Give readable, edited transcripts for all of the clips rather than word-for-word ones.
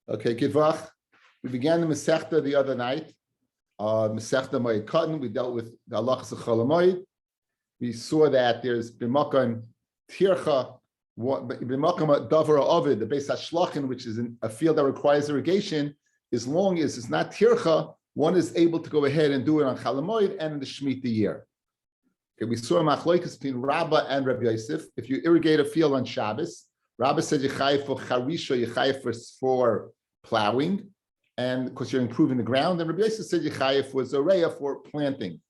Okay, Kidvach. We began the Masechta the other night. Masechta Moed Katan. We dealt with the halachas of Chol Moed. We saw that there's b'makom tircha, b'makom davar ovid, the Beis Hashlachin, which is a field that requires irrigation. As long as it's not tircha, one is able to go ahead and do it on Chol Moed and in the Shemitah year. Okay, we saw machlokes between Rabbi and Rabbi Yosef. If you irrigate a field on Shabbos, Rabbi said Yechayev for charisha, Yechayev for plowing, and because you're improving the ground. And Rabbi Yosef said Yechayev for zoreya for planting.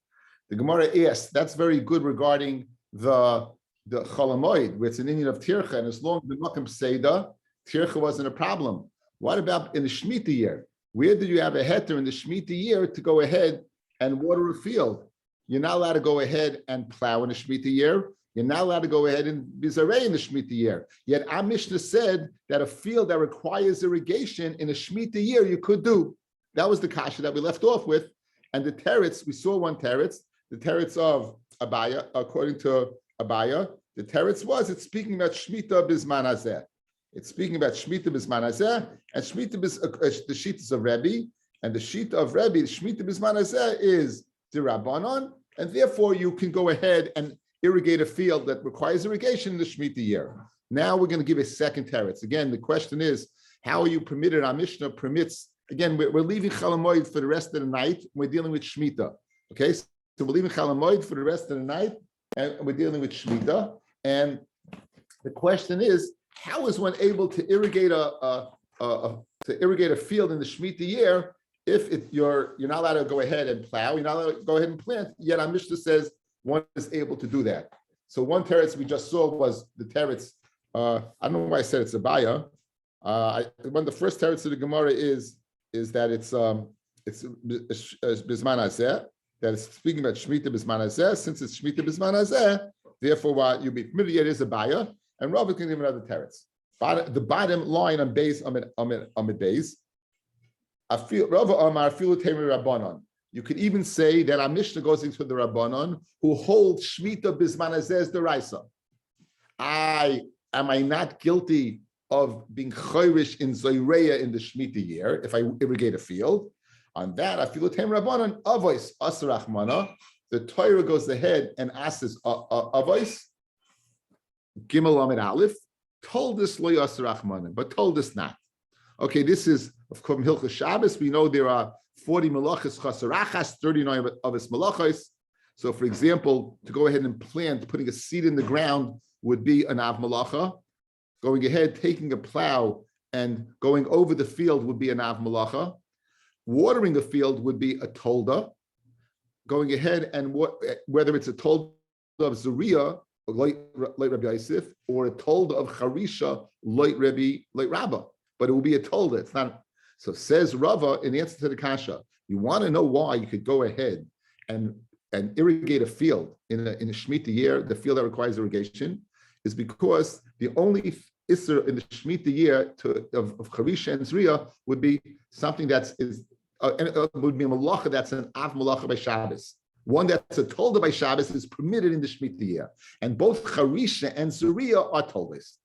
The Gemara asked, that's very good regarding the Chol Moed, where it's an Indian of tircha, and as long as the Makom Seda, tircha wasn't a problem. What about in the Shemitah year? Where did you have a heter in the Shemitah year to go ahead and water a field? You're not allowed to go ahead and plow in the Shemitah year. You're not allowed to go ahead and bizarre in the Shemitah year. Yet our Mishnah said that a field that requires irrigation in a Shemitah year you could do. That was the kasha that we left off with. And the teretz, we saw one teretz, the teretz of Abaya, according to Abaya, the teretz was, it's speaking about Shemitah Bizman Hazeh. It's speaking about Shemitah Bizman Hazeh, and Shemitah the sheet of Rabbi, and the sheet of Rabbi, Shemitah Bizman Hazeh is the Rabbanon, and therefore you can go ahead and irrigate a field that requires irrigation in the Shemitah year. Now we're going to give a second teretz. Again, the question is, how are you permitted? Our Mishnah permits, again, we're leaving Chol Moed for the rest of the night. We're dealing with Shemitah. Okay, so we're leaving Chol Moed for the rest of the night, and we're dealing with Shemitah. And the question is, how is one able to irrigate a field in the Shemitah year if you're not allowed to go ahead and plow, you're not allowed to go ahead and plant, yet our Mishnah says one is able to do that. So one teretz we just saw was the teretz, I don't know why I said it's a baya. One of the first teretz of the Gemara is that it's Bizman Hazeh, that it's speaking about Shemitah Bizman Hazeh. Since it's Shemitah Bizman Hazeh, therefore what you be permitted is a baya, and Rabbi can give another teretz. The bottom line on base, Amid base, you could even say that our Mishnah goes into the Rabbanon who hold Shemitah Bizman Hazeh Deraisa. Am I not guilty of being chayrish in Zoreya in the Shemitah year if I irrigate a field? On that, I feel Tem Rabbanon Avois Asarachmana. The Torah goes ahead and asks Avois Gimel Amid Aleph. Told us lo Asarachmana, but told us not. Okay, this is of course Hilchos Shabbos. We know there are 40 malachas chasarachas, 39 of its malachas. So, for example, to go ahead and plant, putting a seed in the ground would be an av malacha. Going ahead, taking a plow and going over the field would be an av malacha. Watering the field would be a tolda. Going ahead and whether it's a tolda of Zuriya, like Rabbi Yosef, or a tolda of Charisha, like Rabbi, but it will be a tolda. It's not. So says Rava in answer to the kasha. You want to know why you could go ahead and irrigate a field in a Shemitah year, the field that requires irrigation, is because the only isser in the Shemitah year of Charisha and Zriya would be something would be a malacha that's an av malacha by Shabbos. One that's a tolda by Shabbos is permitted in the Shemitah year, and both Charisha and Zriya are toldas.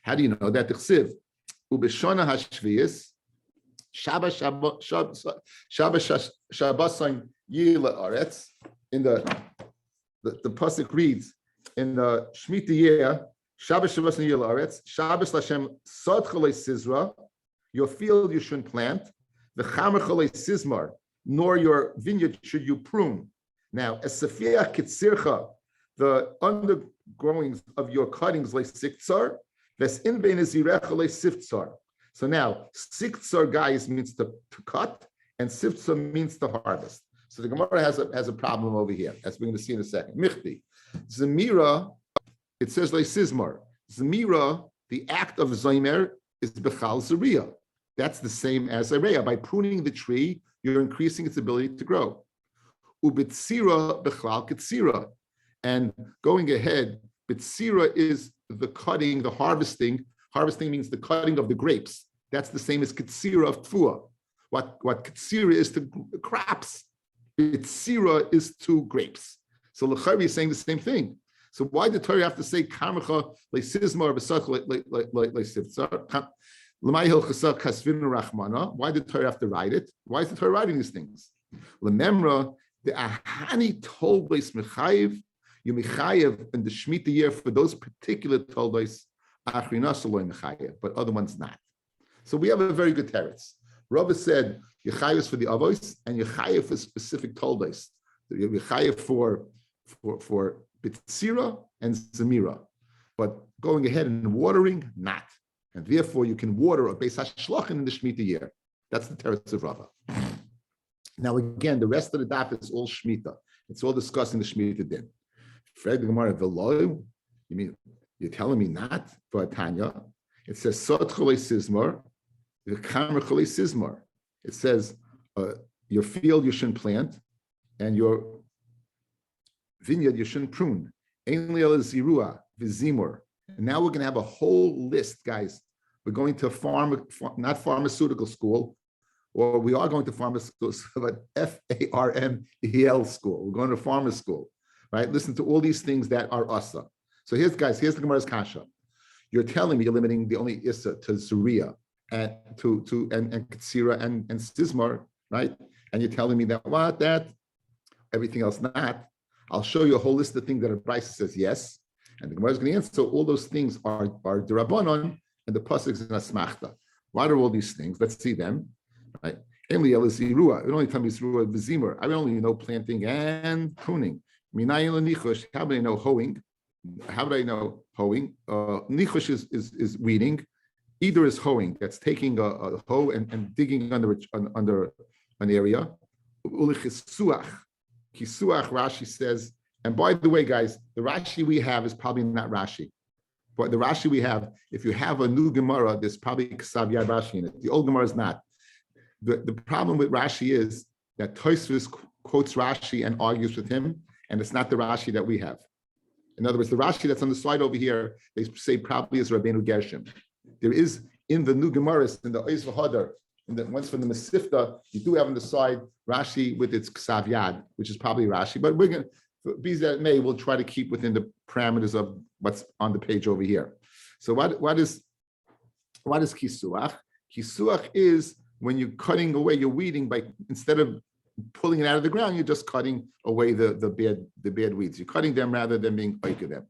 How do you know that? The Chsiv ubeshana hashviyis. Shabbos Shabbosayin Yila Aretz. In the pasuk reads in the Shemitah year, Shabbos Shabbosayin Yila Aretz. Shabbos Lashem Sod Chalei Sizra. Your field you shouldn't plant. The Chamer Chalei Sizmar. Nor your vineyard should you prune. Now, as Safia Kitzircha, the undergrowings of your cuttings like Siktzar. Ves in bein Zirech Chalei Siftzar. So now, Siktzar guys means to cut, and Siftzar means to harvest. So the Gemara has a problem over here, as we're going to see in a second. Michti. Zemira, it says like Sizmar. Zemira, the act of Zomer is Bechal Zeriya. That's the same as Zereya. By pruning the tree, you're increasing its ability to grow. Ubitzira Bechal Kitzira. And going ahead, Bitzira is the cutting, the harvesting. Harvesting means the cutting of the grapes. That's the same as Kitsira of Tfua. What Kitsira is to crops, Kitsira is to grapes. So L'chari is saying the same thing. So why did Torah have to say Karmacha le'sizmar b'sach le'sivtzar? Why did Torah have to write it? Why is the Torah writing these things? Remember, the ahani toldos mechayev, you mechayev in the Shemitah year for those particular toldos, achrinas aloi mechayev, but other ones not. So we have a very good teretz. Rabbi said yechayev for the avos and yechayev for specific toldos. Yechayev for bitzira and zemira, but going ahead and watering, not. And therefore, you can water a beis hashlochen in the Shemitah year. That's the teretz of Rava. Now, again, the rest of the daf is all Shemitah. It's all discussing the Shemitah din. Fred Gemara Velo, you mean you're telling me not for Tanya? It says Sot Cholei Sizmar, the Kamer Cholei Sizmar. It says your field you shouldn't plant, and your vineyard you shouldn't prune. Ein liel zirua v'zimur. And now we're going to have a whole list, guys. We're going to not pharmaceutical school, or we are going to pharmaceutical school, but FARMEL school. We're going to pharma school, right? Listen to all these things that are asa. So here's the Gemara's kasha. You're telling me you're limiting the only issa to Zuriya and to Katsira and Sizmar, right? And you're telling me that everything else not. I'll show you a whole list of things that a Bryce says yes. And the Gemara is going to answer. So all those things are derabanan, and the pasuk is in asmachta. What are all these things? Let's see them. Right? Only tell me zirua v'zimur. I only know planting and pruning. How would I know hoeing? How would I know hoeing? Nichush is weeding. Either is hoeing. That's taking a hoe and digging under an area. Kisuach, Rashi says. And by the way, guys, the Rashi we have is probably not Rashi. But the Rashi we have, if you have a new Gemara, there's probably Ksav Yad Rashi in it. The old Gemara is not. The problem with Rashi is that Tosfos quotes Rashi and argues with him, and it's not the Rashi that we have. In other words, the Rashi that's on the slide over here, they say probably is Rabbeinu Gershom. There is in the new Gemaras, in the Ois V'Hadar, in the ones from the Mesifta, you do have on the side Rashi with its Ksav Yad, which is probably Rashi, but we're going to, be that may, we'll try to keep within the parameters of what's on the page over here. So what is kisuach? Kisuach is when you're cutting away, you're weeding by, instead of pulling it out of the ground, you're just cutting away the bad weeds. You're cutting them rather than being oik of them,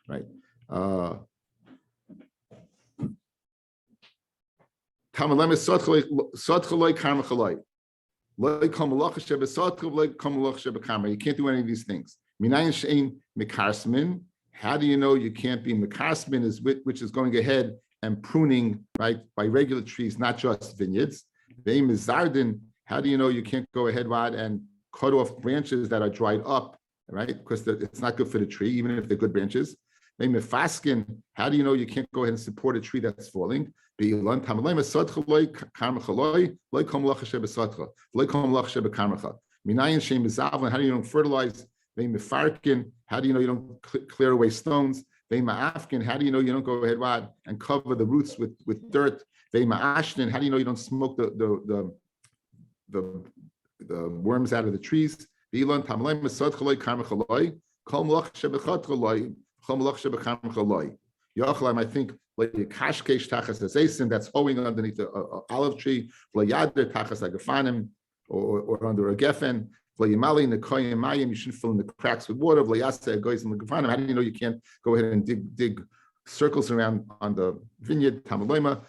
right? You can't do any of these things. How do you know you can't be mekarsmin, which is going ahead and pruning, right, by regular trees, not just vineyards. How do you know you can't go ahead, Rod, and cut off branches that are dried up, right? Because it's not good for the tree, even if they're good branches. How do you know you can't go ahead and support a tree that's falling? How do you know don't fertilize? How do you know you don't clear away stones? How do you know you don't go ahead, Rod, and cover the roots with dirt? How do you know you don't smoke the worms out of the trees? I think like kashkesh tachas asesim, that's owing underneath the olive tree, yader tachas agafanim, or under a geffen. You shouldn't fill in the cracks with water. How do you know you can't go ahead and dig circles around on the vineyard? The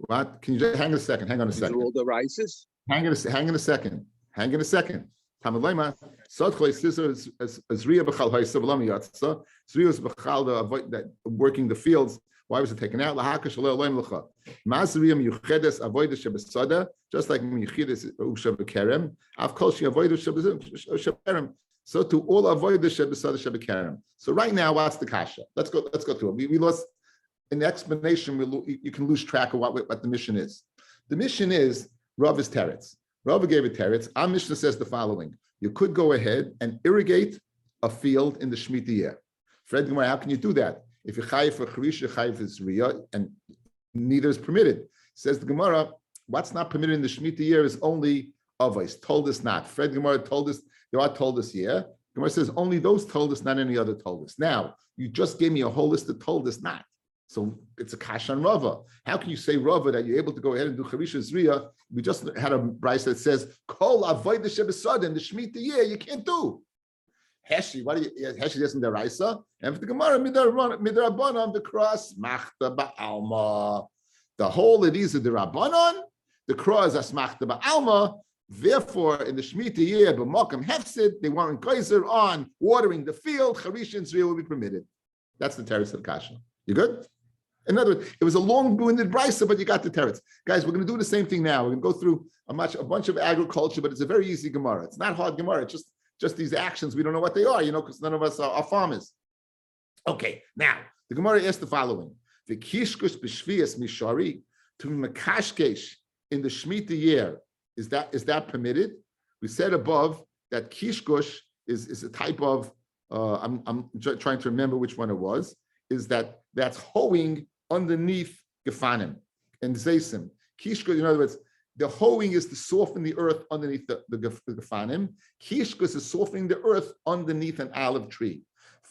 what? Can you just hang on a second? Hang on a second. All the rices? Hang on a second. Tamalema, Sotchle Scissor is Ria Bachal Haisa Valamiatsa. Zria is Bachal that working the fields. Why was it taken out? Lahakash Leim Lacha. Mazriam Yuchedes Avoida Shebesada, just like Yuchedes Ushabekerem. Av Kolshi Avoida Shebekerem. So to all Avoida Shebesada Shebekerem. So right now, what's the kasha? Let's go through it. We lost in the explanation. You can lose track of what the mission is. The mission is Rav is teretz. Rav gave a teretz. Our Mishnah says the following: you could go ahead and irrigate a field in the Shemitah year. Fred, how can you do that? If you're chayiv for charish, you're chayiv for zriya, and neither is permitted. Says the Gemara, what's not permitted in the Shemitah year is only avos. Told us not. Fred Gemara told us, you are told us, yeah. Gemara says only those told us, not any other told us. Now, you just gave me a whole list that told us not. So it's a kasha on Rava. How can you say Rava that you're able to go ahead and do Charisha Zriya? We just had a brayso that says Kol avoid the Shebesadim, the Shemitah year, you can't do. Heshi, what do you? Heshi isn't the Raisa, and for the Gemara midrabanan the cross machta ba'alma. The whole of these are the Rabbanon. The cross is asmachta ba'alma. Therefore, in the Shemitah year, b'makam hefsid, they weren't geyser on watering the field. Charisha and Zriya will be permitted. That's the teretz of kasha. You good? In other words, it was a long-winded brisa, but you got the teretz. Guys, we're going to do the same thing now. We're going to go through a bunch of agriculture, but it's a very easy Gemara. It's not hard Gemara. It's just these actions. We don't know what they are, because none of us are farmers. Okay, now, the Gemara asked the following. The kishkush b'shvias mishari to makashkesh in the Shemitah year, is that permitted? We said above that kishkush is a type of, I'm trying to remember which one it was, that's hoeing underneath gefanim and zaysim. Kishkush, in other words, the hoeing is to soften the earth underneath the gefanim. Kishkush is softening the earth underneath an olive tree.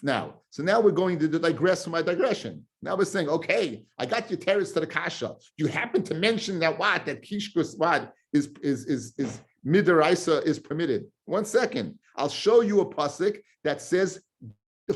Now we're going to digress from my digression. Now we're saying, okay, I got your teretz to the kasha. You happen to mention that kishkush is midaraisa is permitted. 1 second, I'll show you a pasuk that says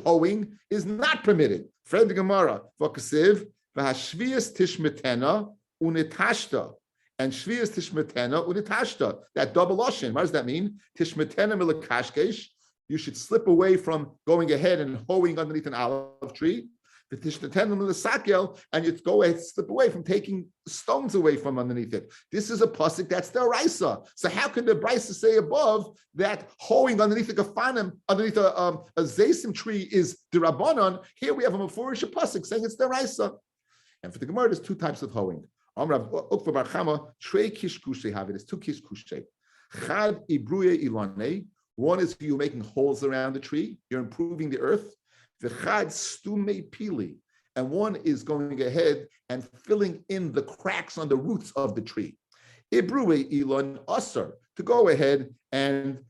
hoeing is not permitted. Fred the Gemara, v'kasiv v'hashvias tishmetena unitashta, and shvias tishmetena unitashta. That double lashon. What does that mean? Tishmetena milakashkesh. You should slip away from going ahead and hoeing underneath an olive tree. And you go ahead, slip away from taking stones away from underneath it. This is a pasuk that's the Raisa. So how can the Raisa say above that hoeing underneath the gafanim, underneath a zaysim tree is the Rabbanon? Here we have a mafurish pasuk saying it's the Raisa. And for the Gemara, there's two types of hoeing. There's two kishkushe. Chad ibruye ilane. One is you making holes around the tree. You're improving the earth. V'chad stume pili, and one is going ahead and filling in the cracks on the roots of the tree. Ibrue ilon asar, to go ahead and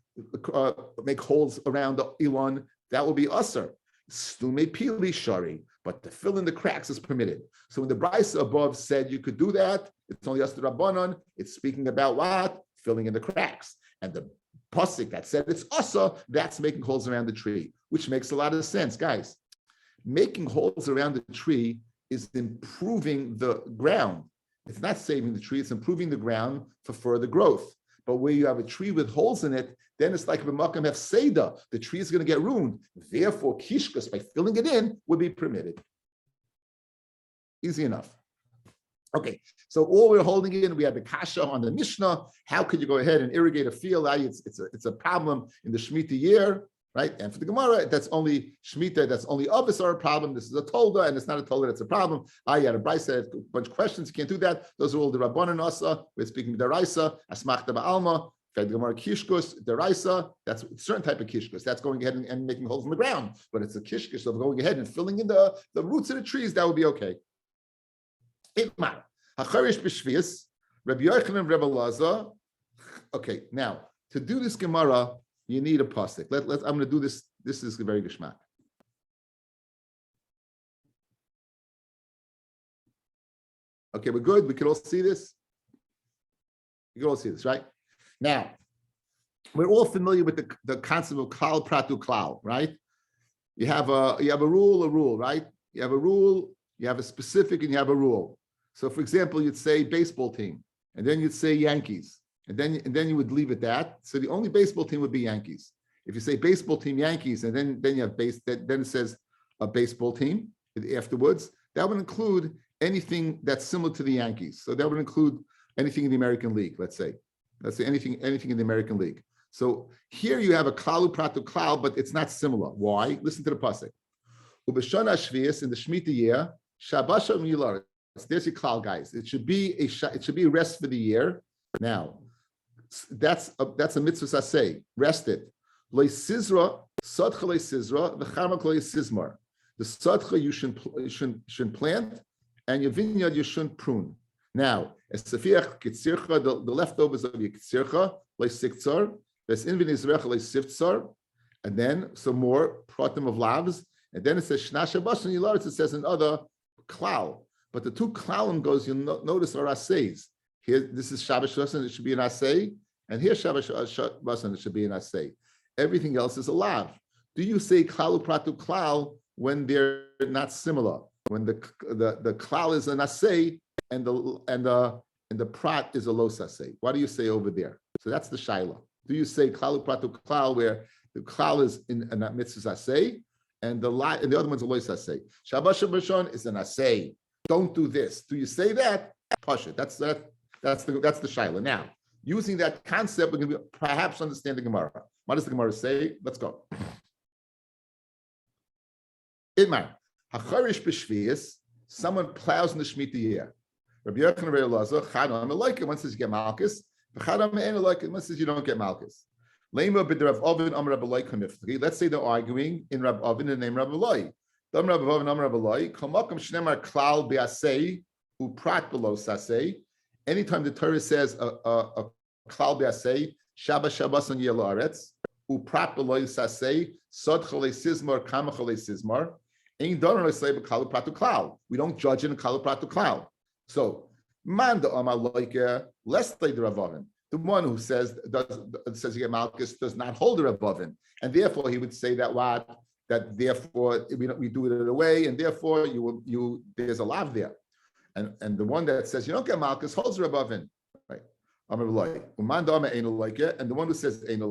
make holes around the ilon, that will be asar. Stume pili shari, but to fill in the cracks is permitted. So when the brisa above said you could do that, it's only asar rabbanon. It's speaking about what? Filling in the cracks. And the pasuk that said it's asa, that's making holes around the tree, which makes a lot of sense, guys. Making holes around the tree is improving the ground. It's not saving the tree, it's improving the ground for further growth. But where you have a tree with holes in it, then it's like b'makam hefseda. The tree is going to get ruined. Therefore, kishkus, by filling it in, would be permitted. Easy enough. Okay, so all we're holding in, we have the kasha on the Mishnah. How could you go ahead and irrigate a field? It's a problem in the Shemitah year, right? And for the Gemara, that's only Shemitah, that's only Avis are a problem. This is a Tolda, and it's not a Tolda, that's a problem. You had a Brisa, a bunch of questions, you can't do that. Those are all the Rabbanan Asa. We're speaking the Raisa, Asmachta Ba'alma, Fed Gemara Kishkus, the Raisa, that's a certain type of Kishkus. That's going ahead and making holes in the ground. But it's a Kishkus of going ahead and filling in the roots of the trees, that would be okay. Hacharish b'shvius, Rabbi Yochanan, Rabbi Laza. Okay, now to do this Gemara, you need a pasuk. I'm going to do this. This is very geshmak. Okay, we're good. We can all see this. You can all see this, right? Now, we're all familiar with the concept of klal pratu klal, right? You have a rule, right? You have a rule, you have a specific, and you have a rule. So, for example, you'd say baseball team, and then you'd say Yankees, and then you would leave it that. So the only baseball team would be Yankees. If you say baseball team Yankees, and then you have then it says a baseball team afterwards. That would include anything that's similar to the Yankees. So that would include anything in the American League. Let's say anything in the American League. So here you have a klalu pratu klal, but it's not similar. Why? Listen to the pasuk. Ubeshana shvius, in the Shemitah year, shabasha milar. There's your klal, guys. It should be a rest for the year. Now, that's a mitzvah saseh. Rest it. Lo sizra sadcha lo sizra v'charmak lo sizmar. The sadcha you shouldn't plant, and your vineyard you shouldn't prune. Now, as safiach kitzircha, the leftovers of your kitzircha lo siktzar. There's in vinizrecha lo siftzar, and then some more pratim of lavs, and then it says Shna Shabbos and Yilaretz. It says another klal, but the two klalim goes. You notice are aseis. Here, this is Shabbos and it should be an asay, and here Shabbos and it should be an asay. Everything else is a lav. Do you say klalu pratu klal when they're not similar? When the klal is an asay and the prat is a los asay? What do you say over there? So that's the shaila. Do you say klalu pratu klal where the klal is in that mitzvah asay and the other one's a los asay? Shabbos Shabboshon is an asay. Don't do this. Do you say that? Push it. That's the shaila. Now, using that concept, we're going to perhaps understand the Gemara. What does the Gemara say? Let's go. Itmar, hacharish b'shvius, someone plows in the Shemitah year. Rabbi Yochanan Rabbi Elazar, chadam eloika, one says you get malchus, chadam ein eloika, one says you don't get malchus. Lema b'Rav Ovin am Rabbi Eloi kamiftri. Let's say they're arguing in Rabbi Ovin in the name Rabbi Eloi. Dam Rabbi Ovin am Rabbi Eloi, kamakam shnemar klal be'asei uprat below sasei. Anytime the Torah says a klal be'asei, Shabbos and Yilaretz, uprat below sasei, sod chalei sizmar, kama chalei sizmar. We don't judge in kalu pratu klal. So, man the amaloike less like the Ravavin. The one who says you get malchus does not hold the Ravavin, and therefore he would say that therefore we do it away, and therefore there's a lav there, and the one that says you don't get malchus holds the Ravavin, right? And the one who says ain't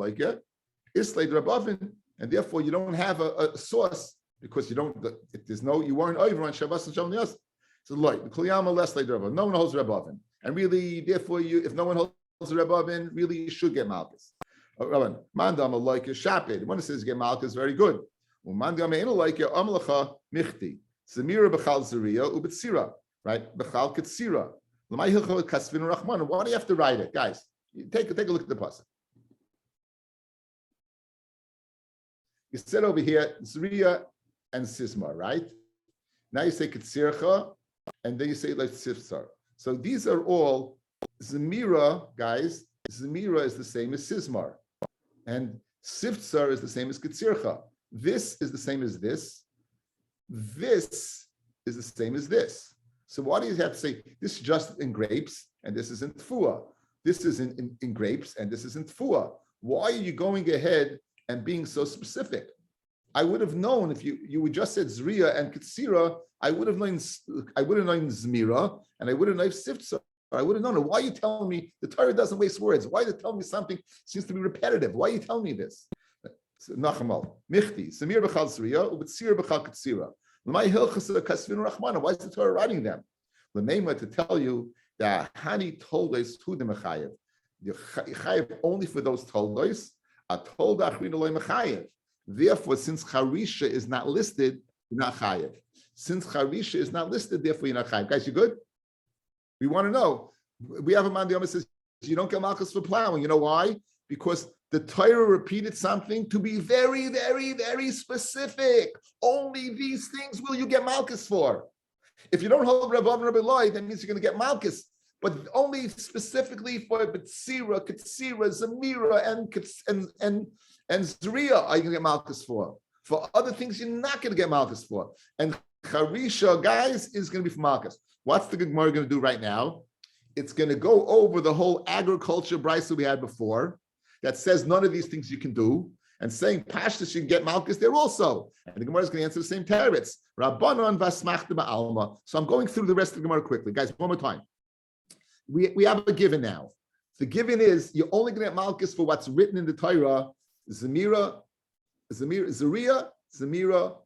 is like the Ravavin, and therefore you don't have a source. Because you weren't over on Shabbos and Shalom Yos. So like the Kuliyama less like the Rebbe. No one holds the Rebbe, and really, therefore, if no one holds the Rebbe, really you should get Malchus. Mandam like a Shapid. One says get Malchus, very good. Mandam ain't like a Amlacha Michti. Samira Bechal Zariya Ubetzira, right? Bechal Ketzira. Lamai Hilcha Kasvin Rachman. Why do you have to write it, guys? Take a look at the pasuk. You said over here Zariya and Sismar, right? Now you say Ketzircha, and then you say like Sifsar. So these are all Zemira, guys. Zemira is the same as Sismar, and Sifsar is the same as Ketzircha. This is the same as this. This is the same as this. So what do you have to say? This is just in grapes, and this is in tfua. This is in grapes, and this is in tfua. Why are you going ahead and being so specific? I would have known if you would just said Zriya and Ketzira, I would have known Zmira, and I would have known Siftsar. I would have known it. Why are you telling me the Torah doesn't waste words? Why are you telling me something seems to be repetitive? Why are you telling me this? Nachamal, Michti, Samir b'chal Zriya, u'b'tzir b'chal Ketzira. L'may hilchas kasvin rachmana. Why is the Torah writing them? L'meima, to tell you that Hani told us who the mechayev. The chayev only for those told us. A told achrin loy mechayev. Therefore, since Charisha is not listed, you're not chayev. Since Charisha is not listed, therefore you're not chayev. Guys, you good? We want to know. We have a man that says you don't get malchus for plowing. You know why? Because the Torah repeated something to be very, very, very specific. Only these things will you get malchus for. If you don't hold Rabbi and Rabbi Loi, that means you're going to get malchus. But only specifically for Betsira, Ketzira, Zamira, and Zriya are you going to get malchus for. For other things, you're not going to get malchus for. And Charisha, guys, is going to be for malchus. What's the Gemara going to do right now? It's going to go over the whole agriculture brisa we had before that says none of these things you can do, and saying Pashtus you can get malchus there also. And the Gemara is going to answer the same teretz. Rabbanon vasmachta ba'alma. So I'm going through the rest of the Gemara quickly. Guys, one more time. We have a given now. The given is you're only going to get malchus for what's written in the Torah, Zariya, Zamira,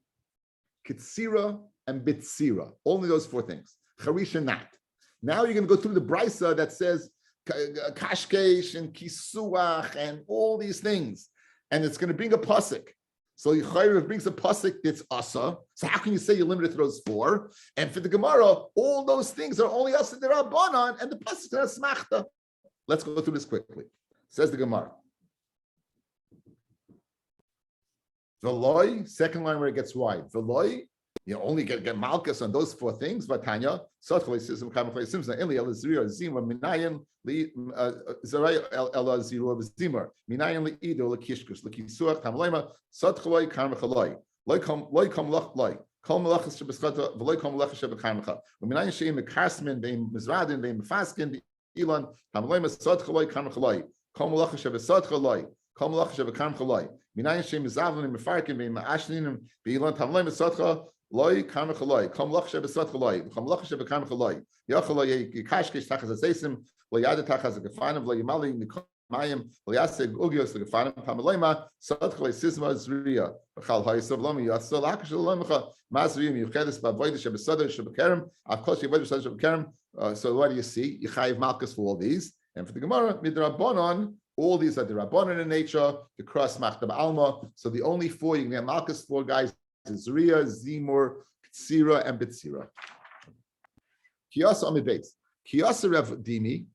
Ketzira, and Bitsira. Only those four things. Charisha not. Now you're going to go through the brisa that says Kashkesh and Kisuach and all these things. And it's going to bring a pasuk. So Yechayev brings a pasuk that's asa. So how can you say you're limited to those four? And for the Gemara, all those things are only asa the Rabbanan, and the pasuk is smachta. Let's go through this quickly. Says the Gemara. Veloy, second line where it gets wide. Veloy, You only get malchus on those four things. Vatanya, Sotchalei System, Kamachalei Simson, Eli El Zira, Zima, Minayan, Zaray El Zira, Zimar, Minayan, Ido, Lakishkus, Lakisuach, Tamlema, Sotchalei, Kamachalei, Loikom Lach Loi. Kol Malachas Shabboschata, V'loi Kol Malachas Shabboschamecha. V'minayin Sheim Mekasmin, Ve'im Mizradin, Ve'im Mefaskin, Elon, Tamlema, Sotchalei, Kamachalei, Kol Malachas Shabbosotchalei, Kol Malachas Shabboskamchalei. Minayin Sheim Mizavin, Mefarkin, Ve'im Ashninim, Ve'elon, Tamlema, Sotcha. Loi kamachaloi, kom lach shebesotchaloi, kom lach shebekamachaloi. Yachaloi yikashkish tachas asesim, lo yada tachas gefanim, lo yimali nikomayim, lo yaseg ugios gefanim, pamaloima, sotchaloi sisma zriya, b'chal hayisav lomi yatsol akash lomicha, mazriyim yuchedes ba'avoida shebesodar shebekerem, avkol shebevoida shebekerem. So what do you see? Yechayiv malchus for all these, and for the Gemara midrabanon. All these are the rabbanon in nature, the cross machta ba'alma. So the only four you can get malchus for, guys, Zriya, Zimur, Ktsira, and Bitsira. Kiyasa Amid Beis. Kiyasa Rav Dimi,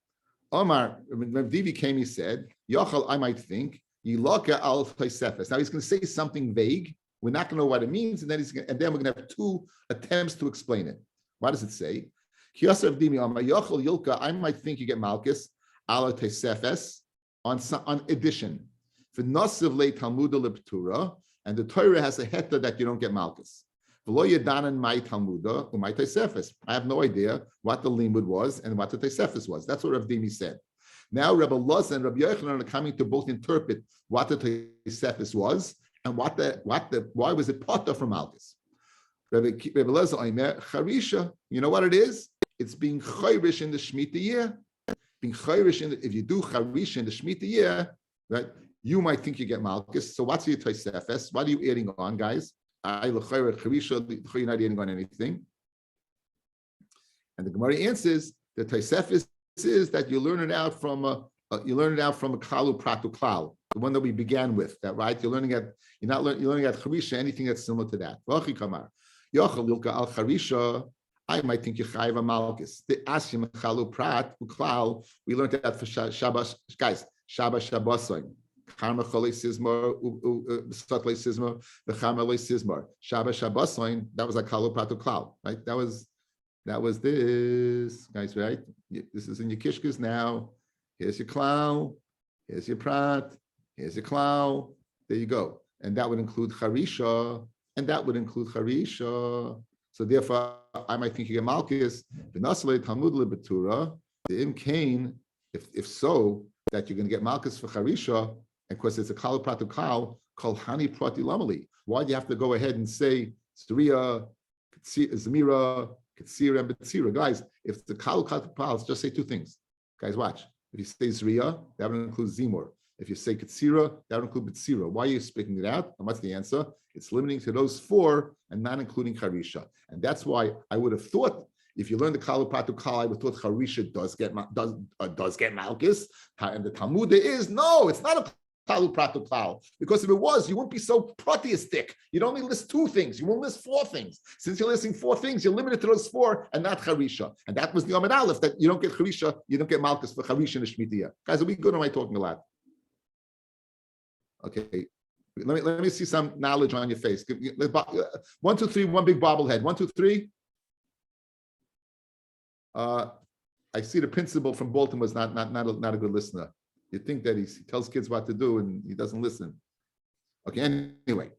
Omar, Rav Dimi came, he said, Yochel, I might think, Yilaka al Tosefes. Now he's going to say something vague. We're not going to know what it means, and then we're going to have two attempts to explain it. What does it say? Kiyasa Rav Dimi, Omar, Yochel Yilka, I might think you get Malchus, al Tosefes, on addition. V'nosiv le Talmuda leptura. And the Torah has a heta that you don't get malchus. I have no idea what the limud was and what the Tosefes was. That's what Rav Dimi said. Now Rabbi Loza and Rabbi Yochanan are coming to both interpret what the Tosefes was and why was it pata from malchus. Rabbi Loza Omer charisha. You know what it is? It's being chayrish in the Shemitah year. Being chayrish if you do charisha in the Shemitah year, right? You might think you get malchus. So what's your Tosefes? What are you adding on, guys? You're not adding on anything. And the Gemara answers the Tosefes is that you learn it out from a klalu pratu klal, the one that we began with. That right? You're learning at charisha anything that's similar to that. I might think you chayiv a malchus. The asim klalu prat klal. We learned that for Shabbos, guys. Shabbosoin. Karma Chole Sizmar, Stotle Sizmar, the Charmele Sizmar, Shabbosoin. That was like Kalu Pratu Klau, right? That was this, guys, right? This is in your kishkas now. Here's your Klau, here's your Prat, here's your Klau. There you go. And that would include Charisha, and that would include Charisha. So therefore, I might think you get Malchus, V'nasle Talmud Lebetura, the Im Kain, if so, that you're going to get Malchus for Charisha. And of course, it's a Kal Pratu Kal called Hani Prati Lamali. Why do you have to go ahead and say Zriya, Zemira, Ktsira, and Betsira? Guys, if the Kal Pratu Kal, just say two things. Guys, watch. If you say Zriya, that would include Zimur. If you say Ktsira, that would include Betsira. Why are you speaking it out? And what's the answer? It's limiting to those four and not including Charisha. And that's why I would have thought, if you learn the Kalu Pratu Kal, I would have thought Charisha does get Malchus. And the Talmud is, no, it's not a Kalu Pratu Kal. Because if it was, you wouldn't be so proteistic. You'd only list two things. You won't list four things. Since you're listing four things, you're limited to those four and not Charisha. And that was the Amid Aleph, that you don't get Charisha, you don't get Malchus for Charisha in the Shemitah. Guys, are we good or am I talking a lot? Okay. Let me see some knowledge on your face. 1, 2, 3, one big bobblehead. 1, 2, 3. I see the principal from Baltimore is not a good listener. You think that he tells kids what to do and he doesn't listen. Okay, anyway.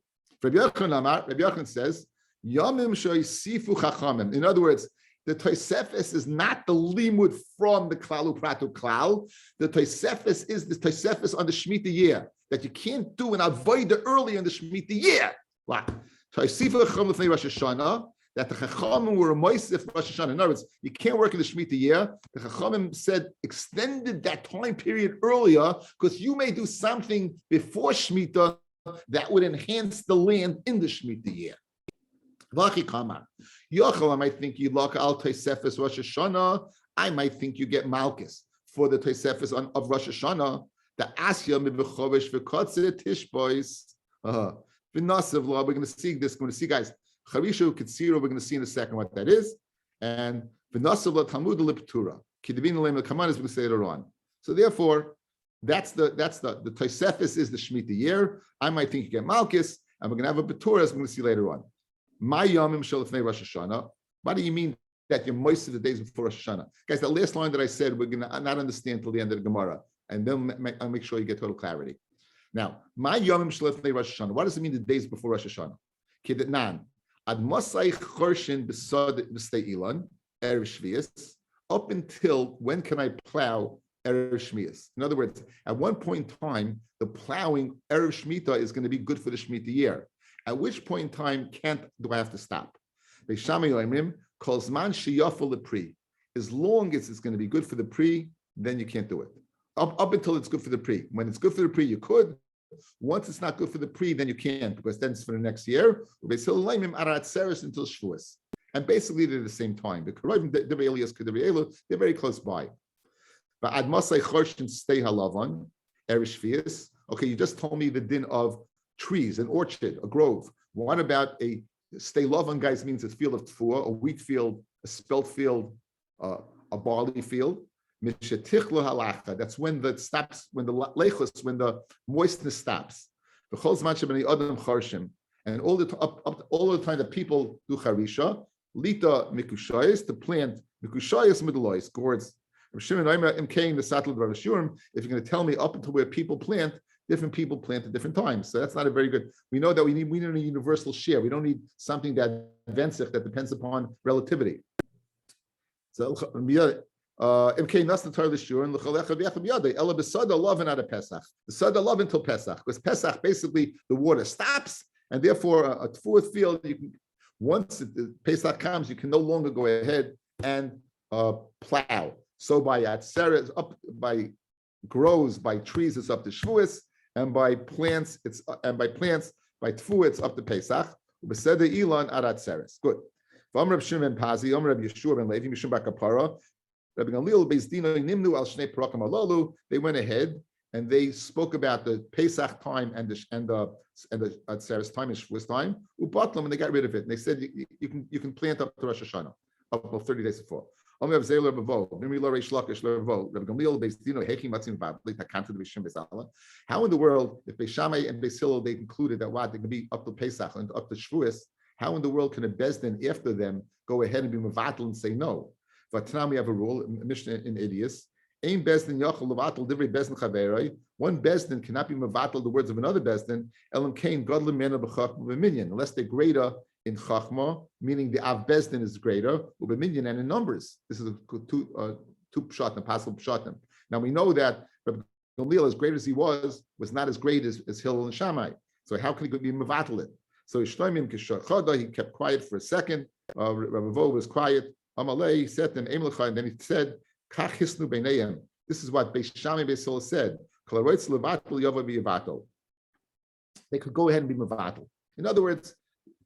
Rabbi Yochanan says, Yomim shoysifu chachamim. In other words, the Tosefes is not the limud from the Klalu Pratu Klal. The Tosefes is the Tosefes on the Shemitah year that you can't do an avodah early in the Shemitah year. Wow. Toisifu chachamim l'fnei Rosh Hashanah, that the Chachamim were a moisif Rosh Hashanah. In other words, you can't work in the Shemitah year. The Chachamim said extended that time period earlier because you may do something before Shemitah that would enhance the land in the Shemitah year. Yochel, I might think you lock al Tosefes Rosh Hashanah. I might think you get Malchus for the Tosefes of Rosh Hashanah. The Asya mibechovesh v'kotzeh tishbois. V'nasiv law. We're going to see this. We're going to see, guys. Charisha Kitsira. We're going to see in a second what that is. And v'nasiv la Talmud l'ptura. Kidivin l'em l'kaman is going to say later on. So therefore, that's the Tosefes is the Shemitah year. I might think you get Malchus, and we're going to have a Betura as we're going to see later on. My Yomim Shalifnei Rosh Hashanah. What do you mean that you're most of the days before Rosh Hashanah? Guys, that last line that I said, we're going to not understand till the end of the Gemara. And then I'll make sure you get total clarity. Now, my Yomim Shalifnei Rosh Hashanah. What does it mean the days before Rosh Hashanah? Kedetnan. Ad Masai Chorshin B'Sod B'Stei Ilan, Erev Shvius. Up until when can I plow Erev Shmitas? In other words, at one point in time, the plowing Erev Shemitah is going to be good for the Shemitah year. At which point in time do I have to stop? As long as it's going to be good for the pre, then you can't do it. Up until it's good for the pre. When it's good for the pre, you could. Once it's not good for the pre, then you can't, because then it's for the next year. Until Shavuos. And basically they're the same time. They're very close by. But Admasai Chorshin stay halavan, Ereshvius. Okay, you just told me the din of trees, an orchard, a grove. What about a stay lavan, guys, means a field of tfuah, a wheat field, a spelt field, a barley field. That's when the stops, when the lechus, when the moistness stops. And all the time that people do charisha, lita mikushayis, to plant mikushayis middleois, gourds. If you're going to tell me up until where people plant, different people plant at different times. So that's not a very good. We know that we need a universal share. We don't need something that depends upon relativity. So the sada love and out of Pesach. The sada love until Pesach, because Pesach basically the water stops, and therefore a fourth field you can. Once Pesach comes, you can no longer go ahead and plow. So by Atzeres, up by grows, by trees, it's up to Shavuos, and by plants, by Tfuah, it's up to Pesach. Ubeseder Ilan ad Atzeres. Good. Rabbi Shimon ben Pazi, Rabbi Yeshua ben Levi, Mishum Bakapara, Rabbi Gamliel Beis Dino Nimnu al Shnei Parakam Alalu. They went ahead and they spoke about the Pesach time and the Atzeres time and Shavuos time. Ubatlam, and they got rid of it. And they said you can plant up to Rosh Hashanah, up till 30 days before. How in the world, if Beis Shammai and Beis Hillel, they concluded that they can be up to Pesach and up to Shavuos, how in the world can a Bezdin after them go ahead and be mevatel and say no? But now we have a rule, Mishnah in Idias. One Bezdin cannot be mevatel the words of another Bezdin, unless they're greater in Chachma, meaning the Av Bezdin is greater, Ubeminyan, and in numbers. This is two pshatim, possible pshatim. Now we know that Rabbi Gamliel, as great as he was not as great as Hillel and Shammai. So how can he be mevatel it? So he kept quiet for a second. Rabbi Vo was quiet. Amalei said to him, and then he said, Kach hisnu beinayim. This is what Beis Shammai and Beis Hillel said. They could go ahead and be mevatel. In other words,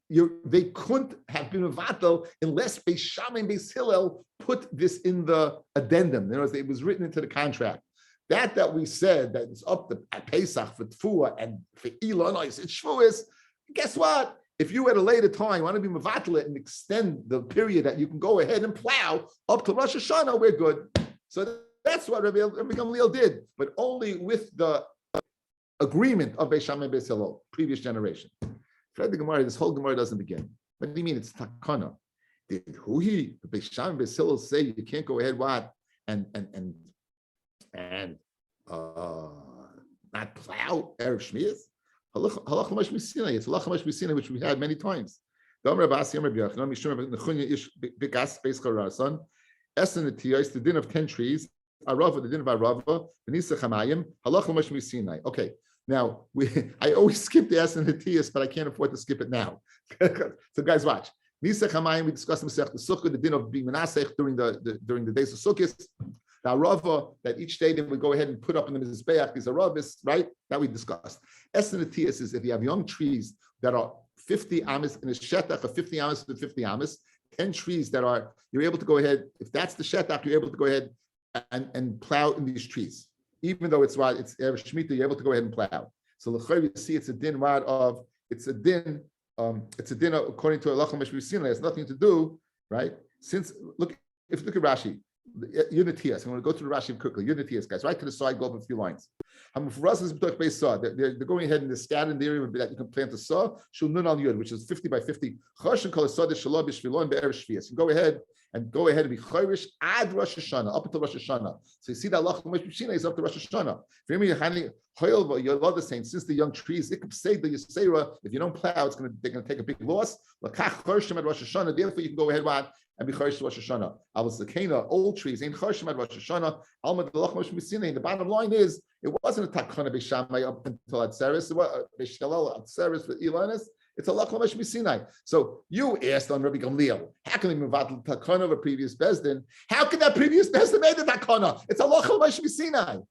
they couldn't have been mevatel unless Beis Shammai and Beis Hillel put this in the addendum. In other words, it was written into the contract. That we said that it's up to Pesach for Tfuah and for Elon, it's Shavuos. Guess what? If you at a later time want to be mevatel it and extend the period that you can go ahead and plow up to Rosh Hashanah, we're good. So that's what Rabbi Gamliel did, but only with the agreement of Beis Shammai and Beis Hillel, previous generation. Fred the Gemara, this whole Gemara doesn't begin. What do you mean it's takana? Did Beis Shammai and Beis Hillel say you can't go ahead and not plow Erev Shmias? Halach l'mash misina. It's halach l'mash misina, which we had many times. The din of 10 trees. Arava, the din of Arava. V'nisa chamayim. Halach l'mash misina. Okay. Now I always skip the S and the Tias, but I can't afford to skip it now. So guys, watch. Nisa chamayim. We discussed the Sukkah, the din of being menasech during the days of Sukkot. The Arava, that each day they would go ahead and put up in the Mizbeach, these Aravis, right? That we discussed. Essenatias is if you have young trees that are 50 amas in a shetach of 50 amas to 50 amas, 10 trees that are, you're able to go ahead, if that's the shetach, you're able to go ahead and plow in these trees. Even though it's Erev Shemitah, you're able to go ahead and plow. So l'chayr, you see it's a din it's a din according to Allah Meshvisina, it has nothing to do, right? If you look at Rashi, Unitias. I'm going to go through the Rashi quickly. Unitias, guys. Right to the side, go up a few lines. They're going ahead and the scattered area would be that you can plant a saw, which is 50 by 50. You go ahead and be chayrish ad Rosh Hashanah, up until Rosh Hashanah. So you see that Allah is up to Rosh Hashanah. You're the same. Since the young trees, it could say the Yisera, if you don't plow, they're going to take a big loss. Therefore, you can go ahead and be chayrish Rosh Hashanah. Old trees ain't chayrish at Rosh Hashanah. The bottom line is, it wasn't a takana b'shamay up until Atzeres. It was b'shalal Atzeres for Ilanis. It's a lachmash misinai. So you asked on Rabbi Gamliel, how can they move out the takana of a previous bezdin? How can that previous bezdin made the takana? It's a lachmash misinai.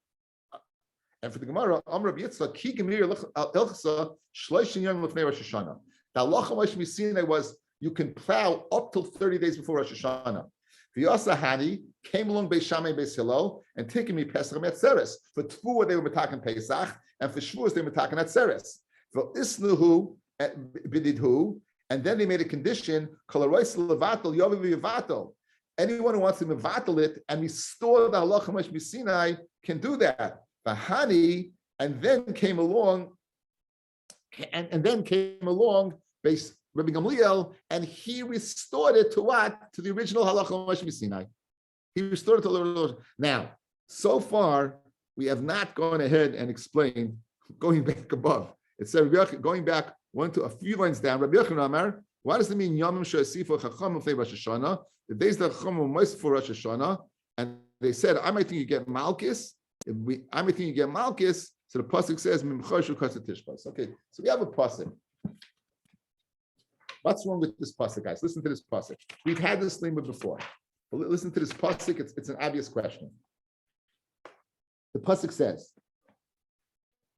And for the Gemara, Rabbi Yitzchak ki gemir ilchasa shloishin yom lefnei Rosh Hashanah. The lachmash misinai was you can plow up till 30 days before Rosh Hashanah. V'yasa Hani came along Beis Shammai Beis Hillel and taking me Pesach Atzeres. For Tfuah they were metaken Pesach, and for Shavuos they were metaken Atzeres. For Isnuhu Bididhu, and then they made a condition: Kolarois Levatel Yovi V'Yavatel. Anyone who wants to mevatel it and restore the halacha Moshe Sinai can do that. The Hani, and then came along, based Rabbi Gamliel, and he restored it to what? To the original halacha Moshe Sinai. He restored it to the original. Now, so far, we have not gone ahead and explained, going back above. It said, going back a few lines down, Rabbi Yochanan Amar, what does it mean, Yomim She'asifu Chacham L'fnei Rosh Hashanah? The days that Chacham were moist for Rosh Hashanah, and they said, I might think you get Malchus. So the pasuk says, okay, so we have a pasuk. What's wrong with this pasuk, guys? Listen to this pasuk. We've had this thing before. But listen to this pasuk. It's an obvious question. The pasuk says,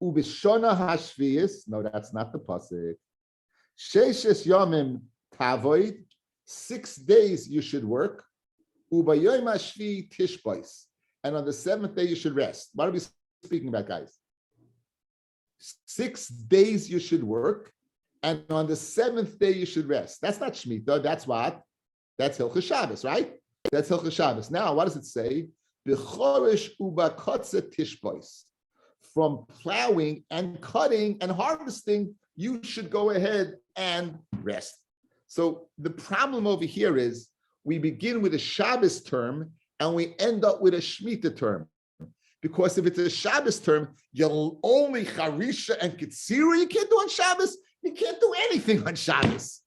"Ubishona hashviyis." No, that's not the pasuk. Sheishes yomim tavoid. 6 days you should work. Ubayom hashvi tishbais. And on the 7th day you should rest. What are we speaking about, guys? 6 days you should work. And on the 7th day, you should rest. That's not Shemitah. That's what? That's Hilchos Shabbos, right? That's Hilchos Shabbos. Now, what does it say? B'chorish ubakotze tishbois. From plowing and cutting and harvesting, you should go ahead and rest. So the problem over here is we begin with a Shabbos term and we end up with a Shemitah term. Because if it's a Shabbos term, you'll only Charisha and Ketzira you can't do on Shabbos. You can't do anything on Shabbos.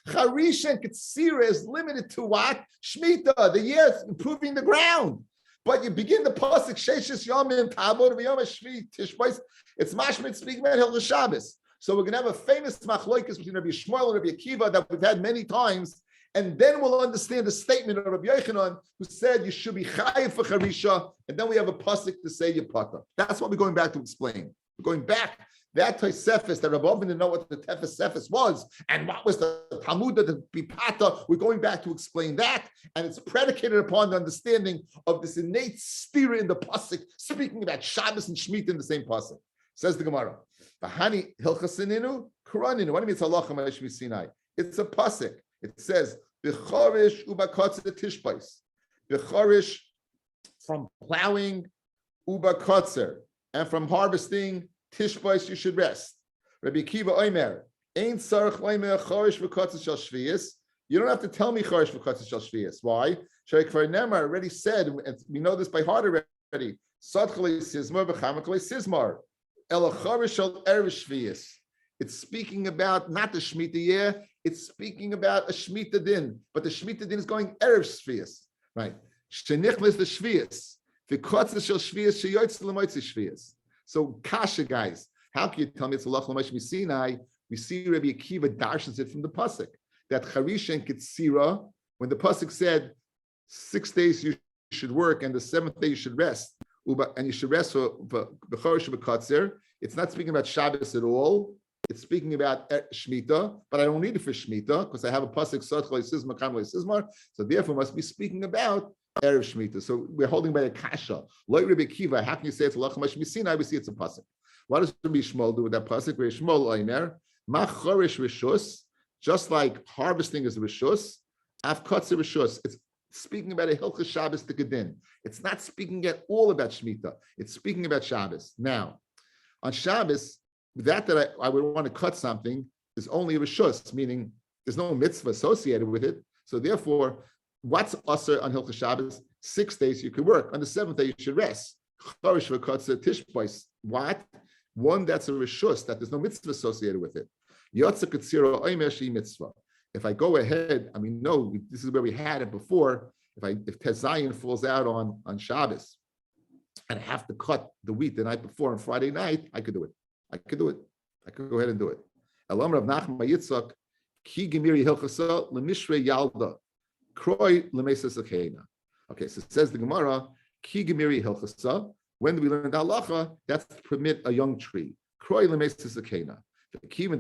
Charisha and Ketzira is limited to what? Shemitah, the year improving the ground. But you begin the pasuk Sheishes Yomim Tavod V'Yom Shvi Tishbais. It's mashmit speaking about Hilchos Shabbos. So we're going to have a famous machlokes between Rabbi Shmuel and Rabbi Akiva that we've had many times, and then we'll understand the statement of Rabbi Yochanan who said you should be chayiv for Charisha, and then we have a pasuk to say Yipata. That's what we're going back to explain. We're going back. That Tosefes that Rabbi didn't know what the Tefes was and what was the Talmud of the Bipata. We're going back to explain that, and it's predicated upon the understanding of this innate stira in the pasuk, speaking about Shabbos and Shemitah in the same pasuk. Says the Gemara, "V'hani hilchasininu kuraninu." What do you mean it's halacha ma'ashmi Sinai? It's a pasuk. It says b'chorish ubakotze tishbais. B'chorish from plowing ubakotzer and from harvesting. Tishbais, you should rest. Rabbi Akiva Omer, Ein Sarach Omer Chorish v'Kotzes Shel Shviyos. You don't have to tell me Chorish v'Kotzes Shel Shviyos. Why? Shei Kvar Nemar already said, and we know this by heart already. Sad Chalei Sizmar v'Chama Chalei Sizmar. El Chorish Shel Erev Shviyos. It's speaking about not the Shemitah year. It's speaking about a Shemitah din, but the Shemitah din is going Erev Shviyos, right? Shenichlis the Shviyos. V'Kotzes Shel Shviyos Sheyotz L'Moitzi Shviyos. So kasha, guys, how can you tell me it's halacha l'mashmi Sinai? We see Rabbi Akiva darshans it from the pasuk that Charisha and Ketzira, when the pasuk said 6 days you should work and the 7th day you should rest, and you should rest for b'chorish b'katzer. It's not speaking about Shabbos at all. It's speaking about Shemitah, but I don't need it for Shemitah because I have a pasuk Sot Chalei Sizmar Kam Chalei Sizmar. So therefore, must be speaking about Erev Shemitah. So we're holding by a kasha. Like Rabbi Akiva, how can you say it's halacha mashmi Sinai? We see it's a pasuk. What does Rabbi Shmuel do with that pasuk? Rabbi Shmuel Omer, ma chorish rishus, just like harvesting is rishus, av kotzer rishus. It's speaking about a Hilchas Shabbos to Gedin. It's not speaking at all about Shemitah. It's speaking about Shabbos. Now, on Shabbos, that I would want to cut something is only a reshus, meaning there's no mitzvah associated with it. So therefore, what's usher on Hilchas Shabbos? 6 days you could work. On the 7th day you should rest. What? One that's a reshus, that there's no mitzvah associated with it. If I go ahead, this is where we had it before. If Tezayin falls out on Shabbos, and I have to cut the wheat the night before on Friday night, I could do it. I could go ahead and do it. Elam Rav Nachman Yitzchak ki gemiri hilchasa lemishrei yalda kroi lemesa sakena. Okay, so it says the Gemara ki gemiri hilchasa. When do we learn the halacha? That's to permit a young tree. Kroi lemesa sakena. Okay, the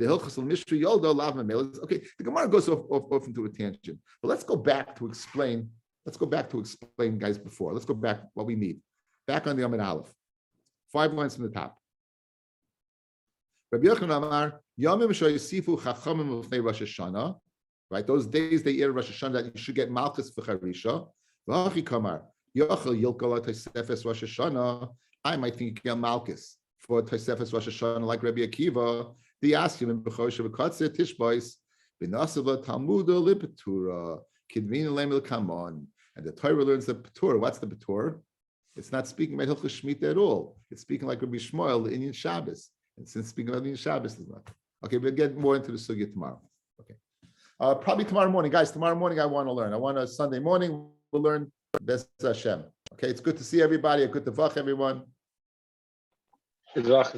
Gemara goes off into a tangent, but let's go back to explain. Guys, before. Let's go back what we need. Back on the Amid Aleph. 5 lines from the top. Rabbi Yochanan Amar, Yomim Shoyisifu Chachamim L'fnei Rosh Hashanah. Right, those days they eat Rosh Hashanah that you should get Malchus v'Charisha. V'Hachi Kamar, Yochel Yilkol Tosefes Rosh Hashanah. I might think you get Malchus for Tosefes Rosh Hashanah like Rabbi Akiva. The Asim in B'Choshe v'Katzeh Tishbois B'Nasava Talmuda Lipetura Kidvin Lemil Kamon. And the Torah learns the Petur. What's the Petur? It's not speaking about Hilchos Shemitah at all. It's speaking like Rabbi Shmuel, the Indian Shabbos. And since speaking about the Indian Shabbos is not. Okay, we'll get more into the sugya tomorrow. Okay. Probably tomorrow morning. Guys, tomorrow morning I want to learn. I want a Sunday morning, we'll learn B'ez Hashem. Okay, it's good to see everybody. A good to vach everyone. Good luck.